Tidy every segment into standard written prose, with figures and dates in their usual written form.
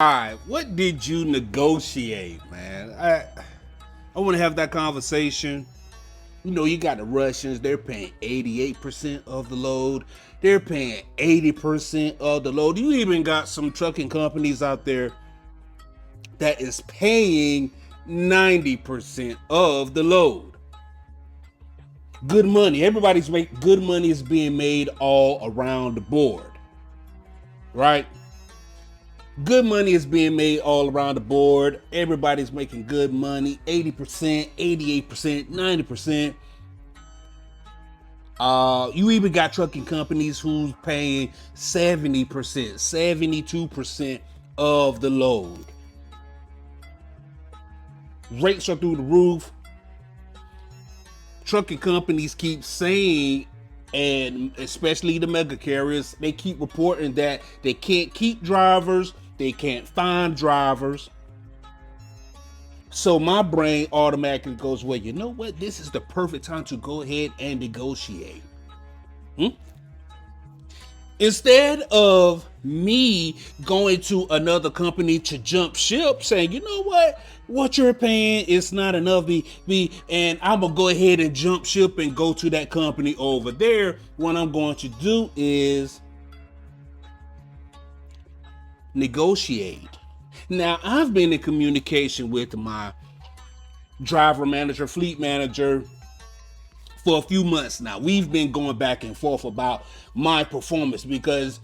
All right, what did you negotiate, man? I want to have that conversation. You know, you got the Russians, they're paying 88% of the load. They're paying 80% of the load. You even got some trucking companies out there that is paying 90% of the load. Good money. Everybody's making good money is being made all around the board. Right? Good money is being made all around the board. Everybody's making good money. 80%, 88%, 90%. You even got trucking companies who's paying 70%, 72% of the load. Rates are through the roof. Trucking companies keep saying, and especially the mega carriers, they keep reporting that they can't keep drivers, they can't find drivers. So my brain automatically goes, well, you know what? This is the perfect time to go ahead and negotiate. Instead of me going to another company to jump ship, saying, you know what you're paying is not enough, and I'm gonna go ahead and jump ship and go to that company over there. What I'm going to do is negotiate. Now, I've been in communication with my driver manager, fleet manager, for a few months now. We've been going back and forth about my performance because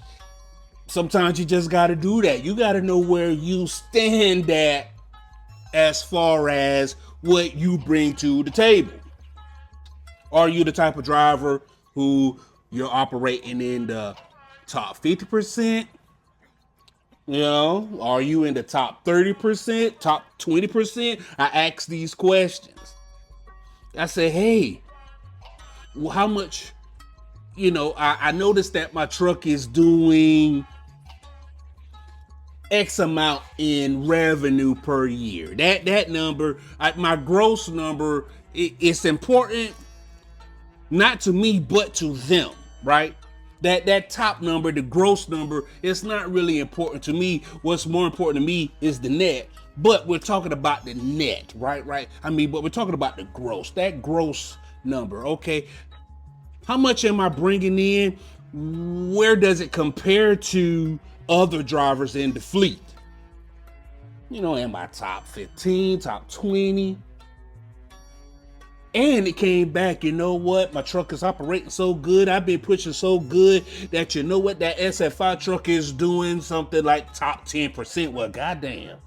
sometimes you just got to do that. You got to know where you stand at as far as what you bring to the table. Are you the type of driver who you're operating in the top 50%? You know, are you in the top 30%, top 20%? I ask these questions. I say, hey, well, how much, I noticed that my truck is doing X amount in revenue per year. That number, my gross number, it's important not to me but to them, right? That top number, the gross number, it's not really important to me. What's more important to me is the net. But we're talking about the net, right? But we're talking about the gross. That gross number, okay? How much am I bringing in? Where does it compare to other drivers in the fleet? Am I top 15, top 20? And it came back, you know what? My truck is operating so good. I've been pushing so good that that SFI truck is doing something like top 10%. Well, goddamn.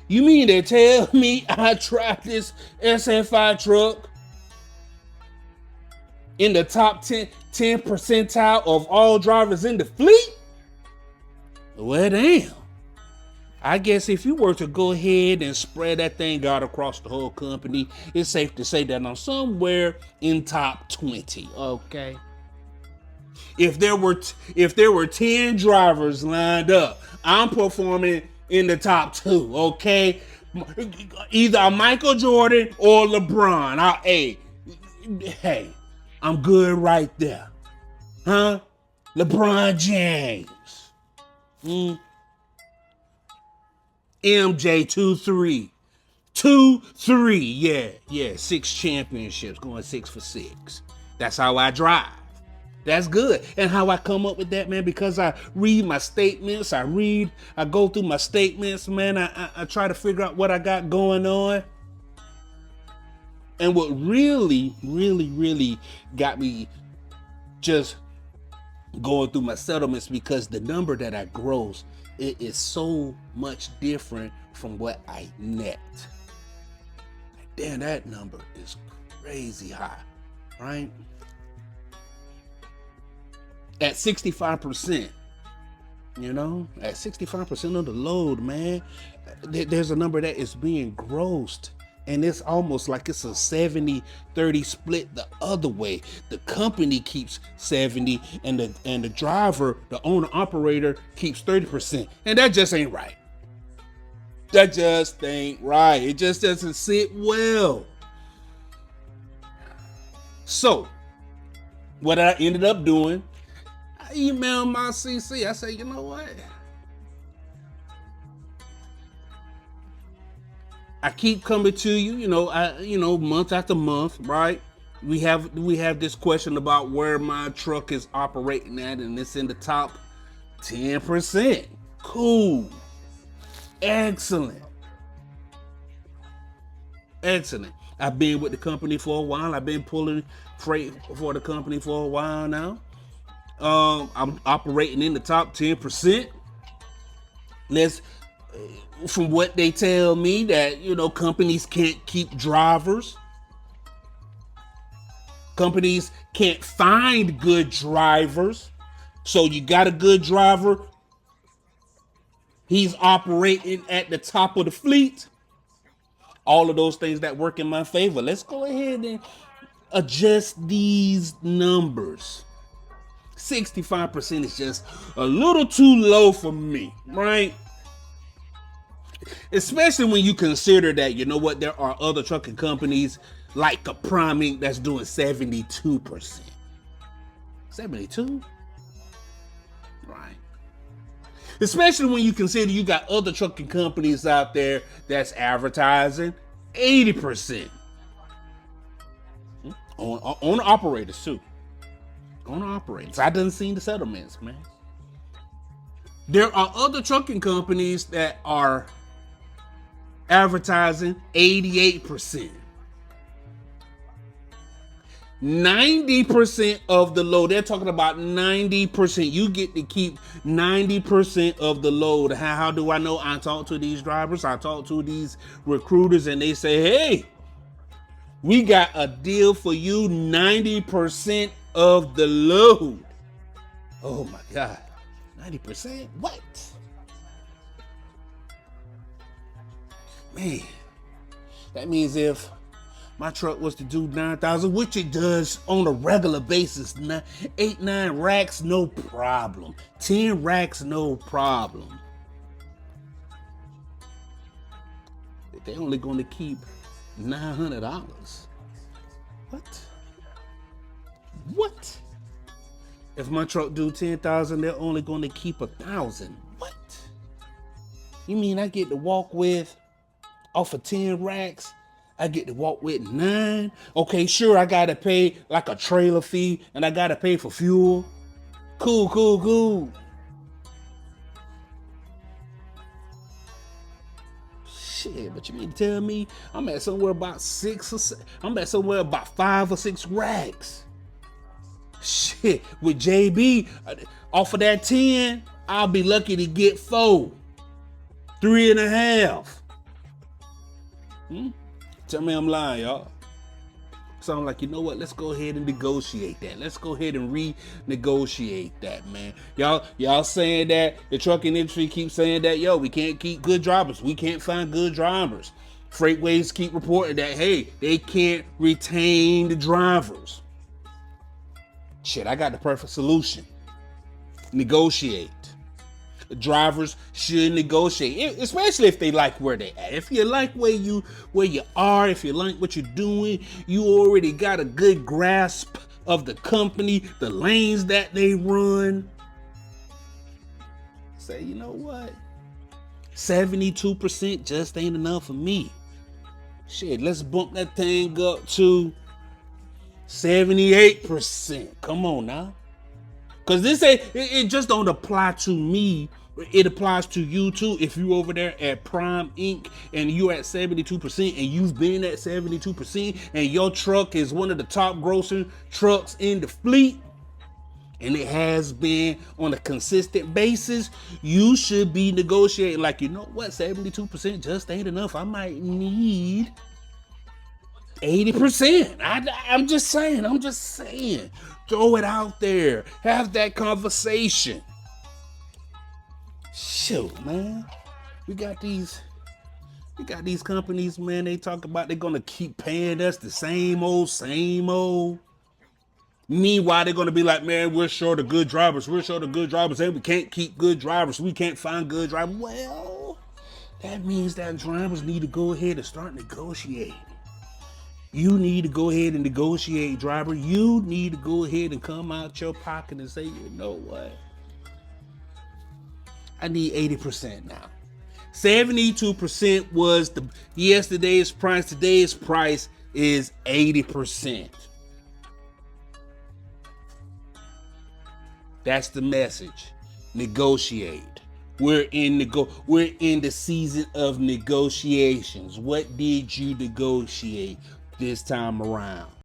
You mean to tell me I tried this SFI truck in the top 10 percentile of all drivers in the fleet? Well, damn. I guess if you were to go ahead and spread that thing out across the whole company, it's safe to say that I'm somewhere in top 20, okay? If there were 10 drivers lined up, I'm performing in the top 2, okay? Either Michael Jordan or LeBron. Hey, I'm good right there. Huh? LeBron James. MJ 2-3. 2-3. Yeah. 6 championships, going 6 for 6. That's how I drive. That's good. And how I come up with that, man, because I read my statements. I go through my statements, man. I try to figure out what I got going on. And what really, really, really got me just going through my settlements, because the number that I gross, it is so much different from what I net. Damn, that number is crazy high, right? At 65%, at 65% of the load, man, there's a number that is being grossed. And it's almost like it's a 70-30 split the other way. The company keeps 70 and the driver, the owner operator, keeps 30%. And that just ain't right. That just ain't right. It just doesn't sit well. So, what I ended up doing, I emailed my CC. I said, you know what? I keep coming to you, month after month, right? We have this question about where my truck is operating at, and it's in the top 10%. Cool. Excellent. Excellent. I've been with the company for a while. I've been pulling freight for the company for a while now. I'm operating in the top 10%. Let's From what they tell me, that companies can't keep drivers. Companies can't find good drivers. So you got a good driver, he's operating at the top of the fleet. All of those things that work in my favor. Let's go ahead and adjust these numbers. 65% is just a little too low for me, right? Especially when you consider that, there are other trucking companies like a Prime Inc. that's doing 72%. 72? Right. Especially when you consider you got other trucking companies out there that's advertising 80%. On operators too. On operators. I done seen the settlements, man. There are other trucking companies that are advertising 88%. 90% of the load. They're talking about 90%. You get to keep 90% of the load. How do I know? I talk to these drivers. I talk to these recruiters, and they say, hey, we got a deal for you, 90% of the load. Oh my God. 90%? What? Man, that means if my truck was to do 9,000, which it does on a regular basis, 8-9 racks, no problem. 10 racks, no problem. They're only going to keep $900. What? If my truck do 10,000, they're only going to keep 1,000. What? You mean I get to walk with, off of 10 racks, I get to walk with 9? Okay, sure, I gotta pay like a trailer fee, and I gotta pay for fuel. Cool. Shit, but you mean to tell me I'm at somewhere about 5 or 6 racks? Shit, with JB, off of that 10, I'll be lucky to get 4, 3.5. Tell me I'm lying, y'all. So I'm like, you know what? Let's go ahead and negotiate that. Let's go ahead and renegotiate that, man. Y'all saying that the trucking industry keeps saying that, we can't keep good drivers. We can't find good drivers. Freightways keep reporting that, hey, they can't retain the drivers. Shit, I got the perfect solution. Negotiate. Drivers should negotiate, especially if they like where they at. If you like where you are, if you like what you're doing, you already got a good grasp of the company, the lanes that they run. Say, you know what? 72% just ain't enough for me. Shit, let's bump that thing up to 78%. Come on now. Cause it just don't apply to me. It applies to you too. If you over there at Prime Inc. and you're at 72% and you've been at 72% and your truck is one of the top grossing trucks in the fleet, and it has been on a consistent basis, you should be negotiating like, you know what, 72% just ain't enough. I might need 80%. I'm just saying. Throw it out there. Have that conversation. Shoot, man. We got these companies, man. They talk about they're gonna keep paying us the same old. Meanwhile, they're gonna be like, man, we're short of good drivers. And we can't keep good drivers. We can't find good drivers. Well, that means that drivers need to go ahead and start negotiating. You need to go ahead and negotiate, driver. You need to go ahead and come out your pocket and say, you know what? I need 80% now. 72% was the yesterday's price. Today's price is 80%. That's the message. Negotiate. We're in the season of negotiations. What did you negotiate this time around?